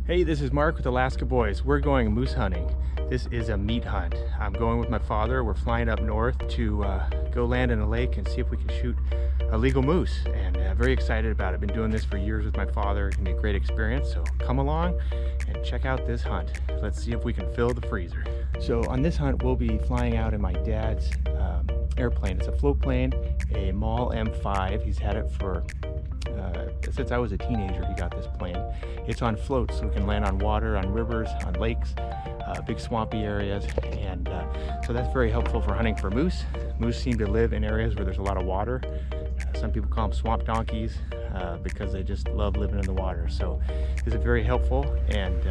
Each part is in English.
Hey, this is Mark with Alaska Boys. We're going moose hunting. This is a meat hunt. I'm going with my father. We're flying up north to go land in a lake and see if we can shoot a legal moose. And very excited about it. Been doing this for years with my father. It's gonna be a great experience. So come along and check out this hunt. Let's see if we can fill the freezer. So on this hunt, we'll be flying out in my dad's airplane. It's a float plane, a MAL M5. He's had it for since I was a teenager. He got this plane. It's on floats, so we can land on water, on rivers, on lakes, big swampy areas, and so that's very helpful for hunting for moose. Moose seem to live in areas where there's a lot of water. Some people call them swamp donkeys because they just love living in the water. So this is very helpful, and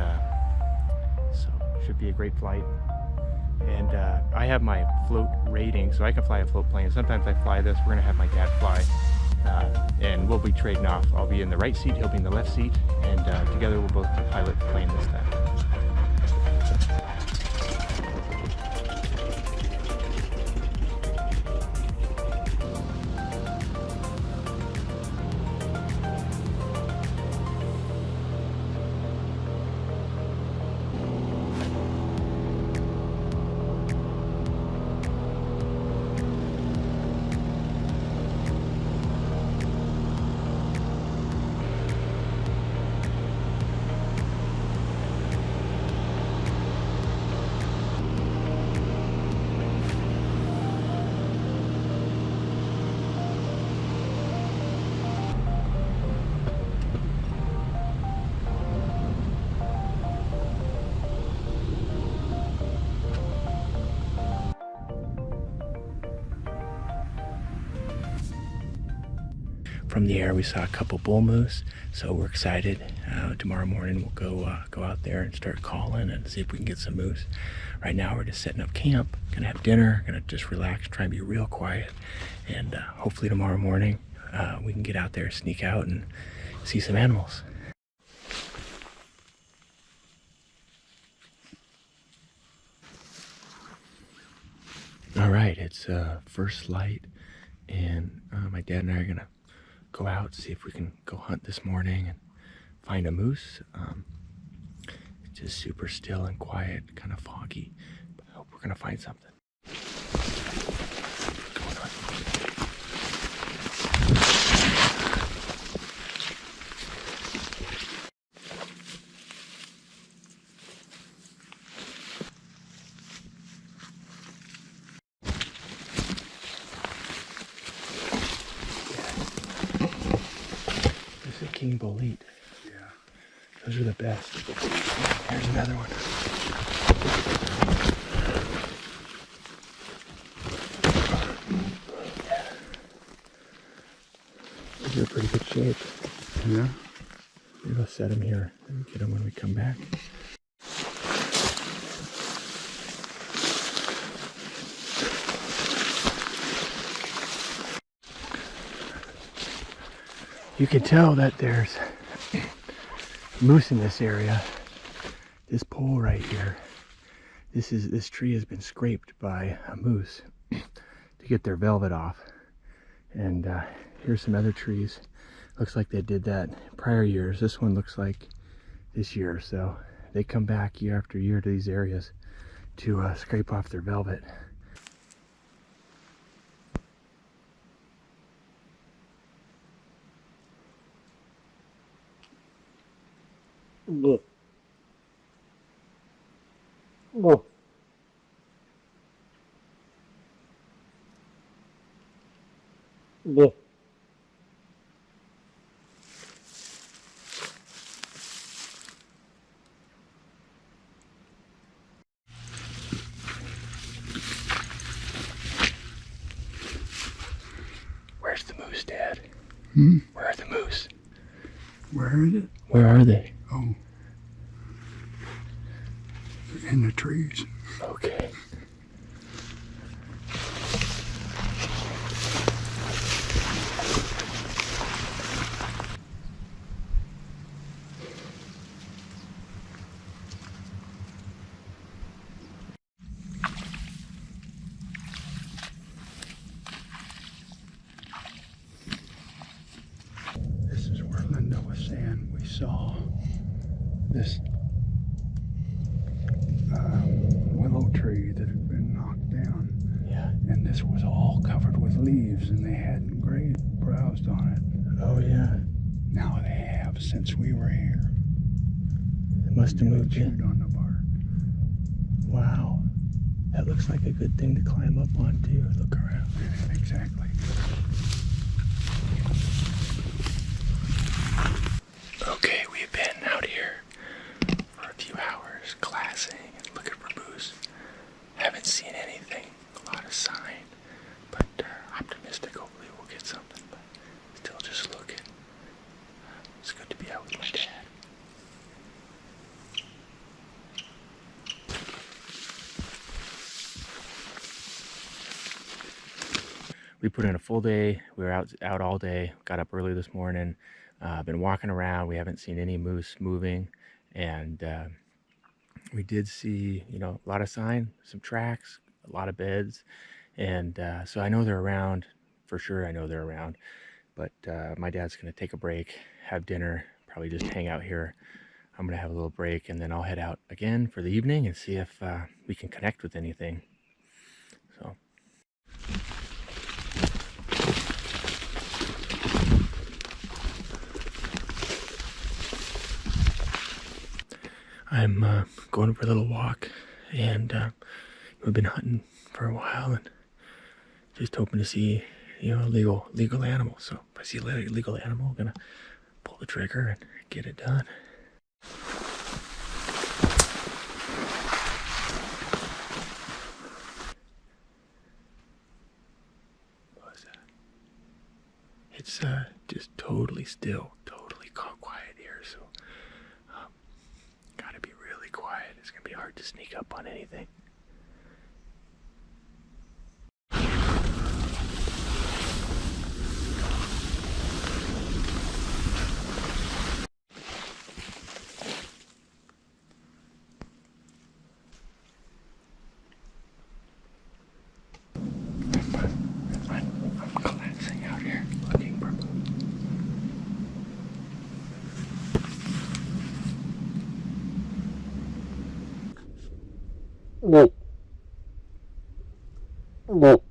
so should be a great flight. And I have my float rating, so I can fly a float plane. Sometimes I fly this. We're gonna have my dad fly. And we'll be trading off. I'll be in the right seat, he'll be in the left seat, and together we'll both pilot the plane this time. From the air, we saw a couple bull moose, so we're excited. Tomorrow morning we'll go out there and start calling and see if we can get some moose. Right now we're just setting up camp, gonna have dinner, gonna just relax, try and be real quiet, and hopefully tomorrow morning we can get out there, sneak out, and see some animals. All right, it's first light, and my dad and I are gonna go out, see if we can go hunt this morning and find a moose. It's just super still and quiet, kind of foggy, but I hope we're gonna find something. King bolete. Yeah. Those are the best. Here's another one. These are pretty good shape. Yeah. Maybe I'll set them here and get them when we come back. You can tell that there's moose in this area. This pole right here, this tree has been scraped by a moose to get their velvet off. And here's some other trees. Looks like they did that prior years. This one looks like this year. So they come back year after year to these areas to scrape off their velvet. Look. Look. Look. Where's the moose, Dad? Where are the moose? Where is it? Where are they? Oh. In the trees. Okay. This is where Linda was saying we saw this This was all covered with leaves and they hadn't browsed on it. Oh yeah. Now they have since we were here. It must have moved Chewed in. on the bark. Wow. That looks like a good thing to climb up on too. Look around. Exactly. Okay, we've been out here for a few hours glassing and looking for moose. Haven't seen anything, a lot of sign, but optimistic. Hopefully we'll get something, but still just looking. It's good to be out with my dad. We put in a full day. We were out all day. Got up early this morning. Been walking around. We haven't seen any moose moving, and we did see, a lot of sign, some tracks, a lot of beds, and so I know they're around for sure. I know they're around, but my dad's gonna take a break, have dinner, probably just hang out here. I'm gonna have a little break, and then I'll head out again for the evening and see if we can connect with anything. So. I'm going for a little walk, and we've been hunting for a while and just hoping to see, a legal animal. So if I see a legal animal, I'm gonna pull the trigger and get it done. What was that? It's just totally still, totally quiet here. So gotta be really quiet. It's gonna be hard to sneak up on anything. I'm glancing out here, looking for moose. No. No.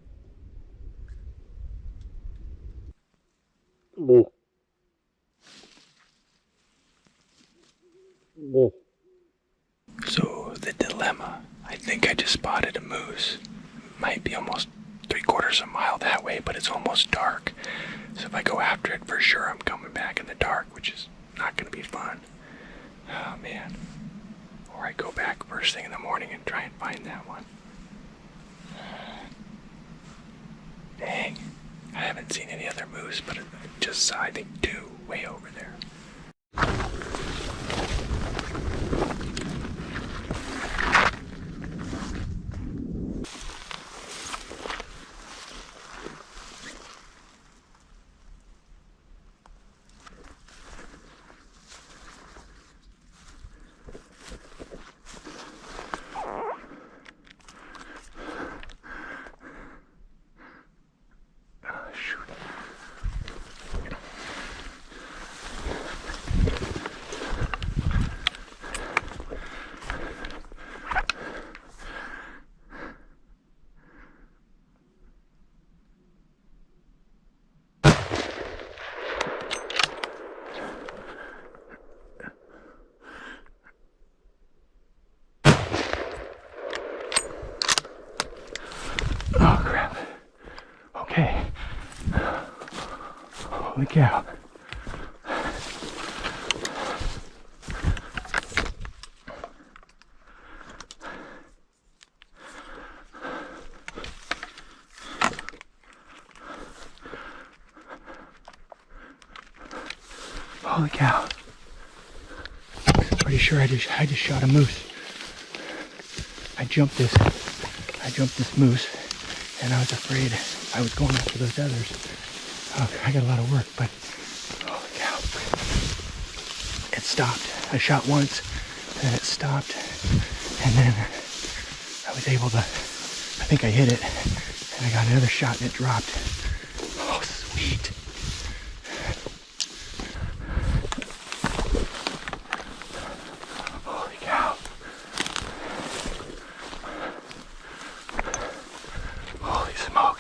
No. No. So the dilemma, I think I just spotted a moose. Might be almost 3/4 of a mile that way, but it's almost dark. So if I go after it, for sure I'm coming back in the dark, which is not gonna be fun. Oh man. Or I go back first thing in the morning and try and find that one. Dang. I haven't seen any other moose, but I just saw, I think, 2 way over there. Oh crap. Okay. Holy cow. Holy cow. Pretty sure I just shot a moose. I jumped this moose, and I was afraid I was going after those others. Oh, I got a lot of work, but holy cow. It stopped. I shot once, and then it stopped, and then I was able to, I think I hit it, and I got another shot and it dropped. Oh, sweet. Holy cow. Holy smoke.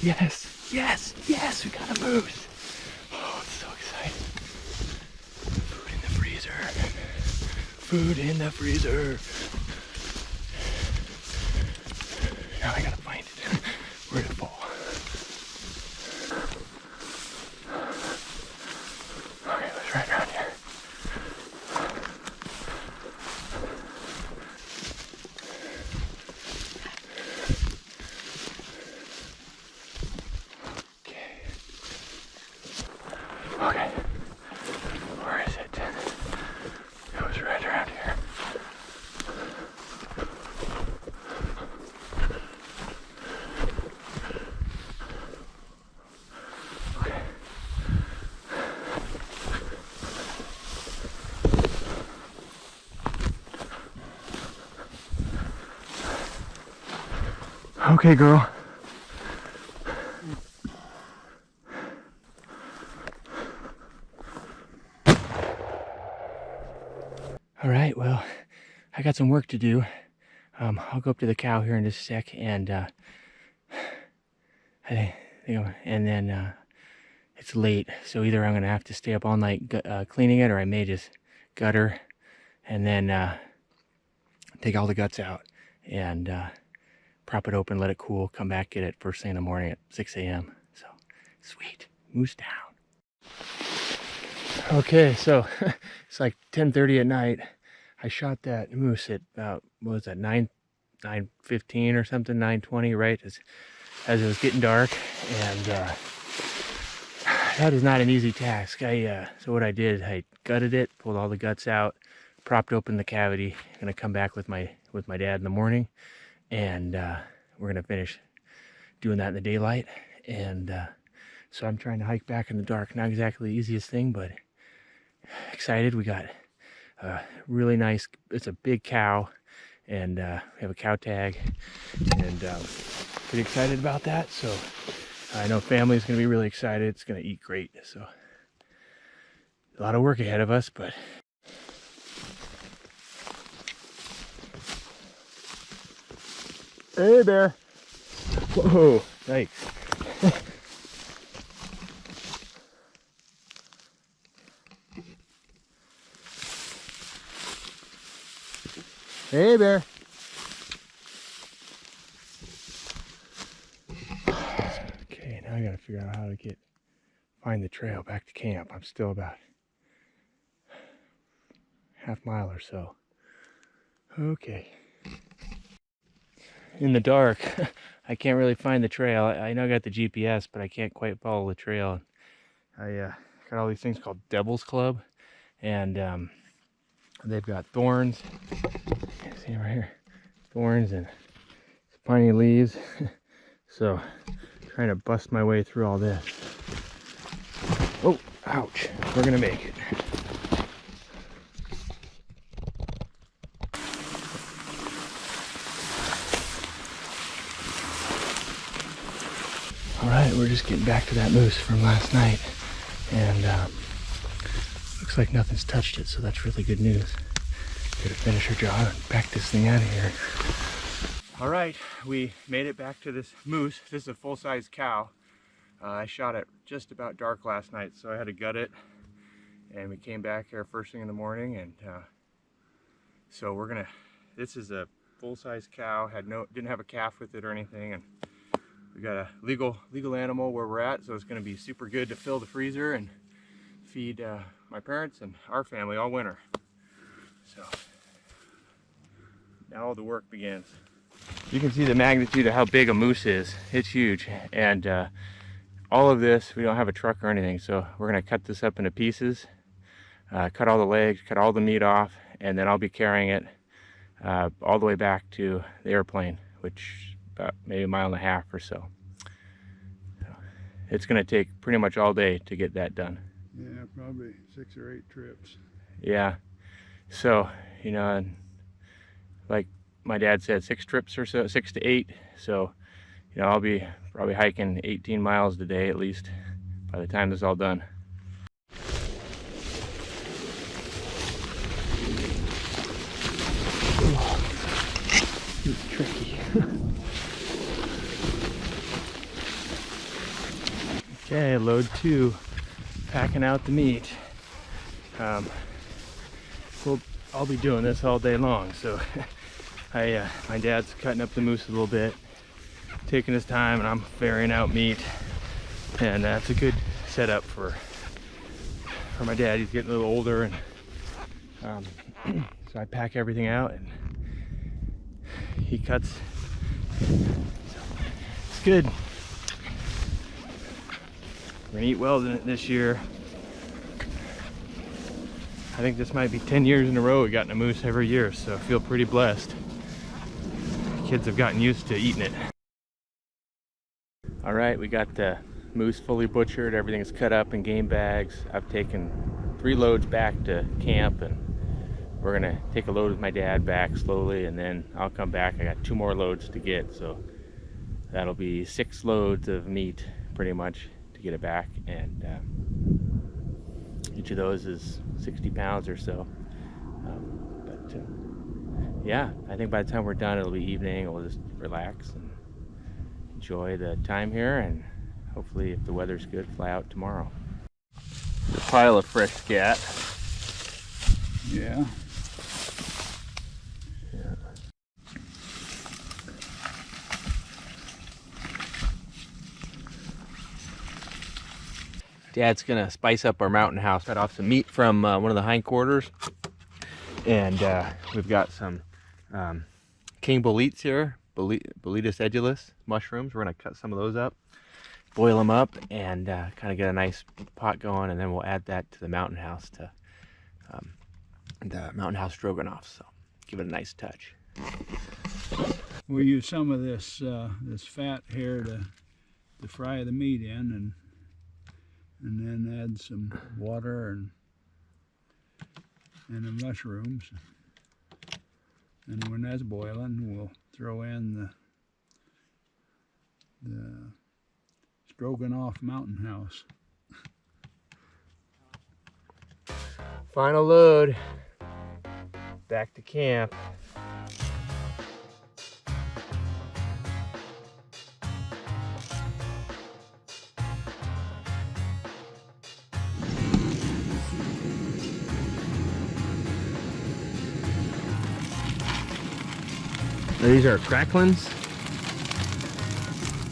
Yes, yes, yes, we got a moose. Oh, I'm so excited. Food in the freezer. Food in the freezer. Now I gotta find it. Where'd it fall? Okay, it was right around here. Okay, where is it? It was right around here. Okay. Okay, girl. All right, well, I got some work to do. I'll go up to the cow here in just a sec, and it's late, so either I'm gonna have to stay up all night cleaning it, or I may just gut her, and then take all the guts out and prop it open, let it cool, come back, get it first thing in the morning at 6 a.m. So, sweet, moose down. Okay, so it's like 10:30 at night. I shot that moose at about, what was that, 9:15 or something, 9:20, right? As it was getting dark, and that is not an easy task. So what I did, I gutted it, pulled all the guts out, propped open the cavity. I'm gonna come back with my dad in the morning, and we're gonna finish doing that in the daylight. And so I'm trying to hike back in the dark. Not exactly the easiest thing, but excited. We got really nice, it's a big cow, and we have a cow tag, and pretty excited about that. So I know family's gonna be really excited. It's gonna eat great. So a lot of work ahead of us, but hey there. Whoa, nice. Hey, bear. Okay, now I gotta figure out how to find the trail back to camp. I'm still about half mile or so. Okay. In the dark, I can't really find the trail. I know I got the GPS, but I can't quite follow the trail. I got all these things called Devil's Club, and they've got thorns. See right here, thorns and spiny leaves. So, trying to bust my way through all this. Oh, ouch! We're gonna make it. All right, we're just getting back to that moose from last night, and looks like nothing's touched it, so that's really good news. Gotta finish her job and back this thing out of here. All right, we made it back to this moose. This is a full-size cow. I shot it just about dark last night, so I had to gut it, and we came back here first thing in the morning, and so we're gonna. This is a full-size cow. Didn't have a calf with it or anything, and we got a legal animal where we're at, so it's gonna be super good to fill the freezer and feed my parents and our family all winter. So now all the work begins. You can see the magnitude of how big a moose is. It's huge, and all of this, we don't have a truck or anything, so we're gonna cut this up into pieces, cut all the legs, cut all the meat off, and then I'll be carrying it all the way back to the airplane, which about maybe 1.5 miles or so. It's gonna take pretty much all day to get that done. Yeah, probably 6 or 8 trips. Yeah, so, you know, and like my dad said, 6 trips or so, 6 to 8. So, you know, I'll be probably hiking 18 miles today at least by the time this is all done. It's tricky. Okay, load 2, packing out the meat. I'll be doing this all day long, so my dad's cutting up the moose a little bit, taking his time, and I'm ferrying out meat, and that's a good setup for my dad. He's getting a little older, and so I pack everything out, and he cuts. So it's good. We're gonna eat well in it this year. I think this might be 10 years in a row we've gotten a moose every year, so I feel pretty blessed. Kids have gotten used to eating it. All right, we got the moose fully butchered. Everything is cut up in game bags. I've taken 3 loads back to camp, and we're gonna take a load with my dad back slowly, and then I'll come back. I got 2 more loads to get, so that'll be 6 loads of meat pretty much to get it back, and each of those is 60 pounds or so. Yeah, I think by the time we're done, it'll be evening, and we'll just relax and enjoy the time here, and hopefully, if the weather's good, fly out tomorrow. The pile of fresh scat. Yeah. Dad's gonna spice up our mountain house. Cut off some meat from one of the hindquarters, and we've got some king boletes here, boletus edulis mushrooms. We're gonna cut some of those up, boil them up, and kind of get a nice pot going, and then we'll add that to the mountain house stroganoff. So give it a nice touch. We'll use some of this this fat here to fry the meat in, and then add some water and the mushrooms. And when that's boiling, we'll throw in the stroganoff mountain house. Final load. Back to camp. These are cracklins.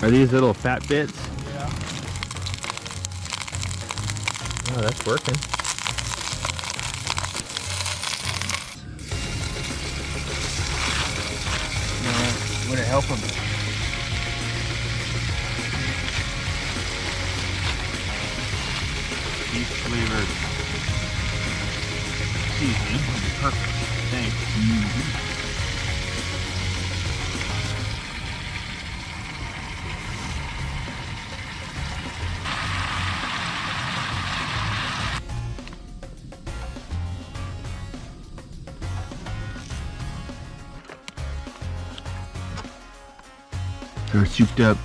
Are these little fat bits? Yeah. Oh, that's working. Would it help them? Beef flavored seasoning would be perfect, I think. Mm-hmm. Our souped up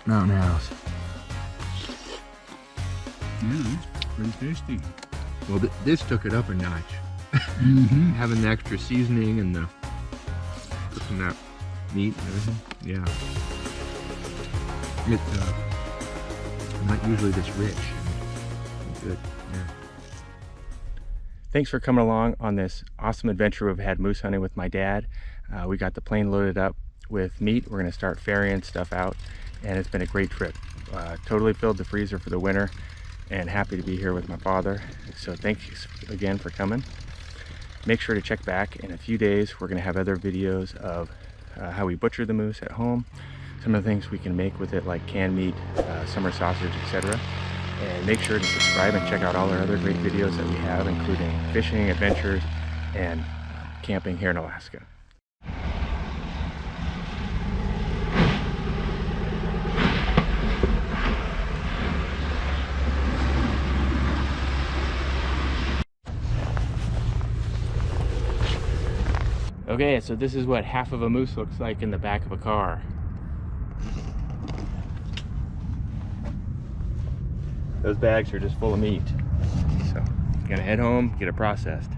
mountain house. Yeah, it's pretty tasty. Well, this took it up a notch. Mm-hmm. Having the extra seasoning and the cooking that meat and everything. Yeah. It's not usually this rich. Good. Yeah. Thanks for coming along on this awesome adventure we've had moose hunting with my dad. We got the plane loaded up with meat. We're going to start ferrying stuff out, and it's been a great trip. Totally filled the freezer for the winter, and happy to be here with my father. So thanks again for coming. Make sure to check back in a few days. We're going to have other videos of how we butcher the moose at home, some of the things we can make with it, like canned meat, summer sausage, etc. And make sure to subscribe and check out all our other great videos that we have, including fishing, adventures, and camping here in Alaska. Okay, so this is what half of a moose looks like in the back of a car. Those bags are just full of meat. So, I'm gonna head home, get it processed.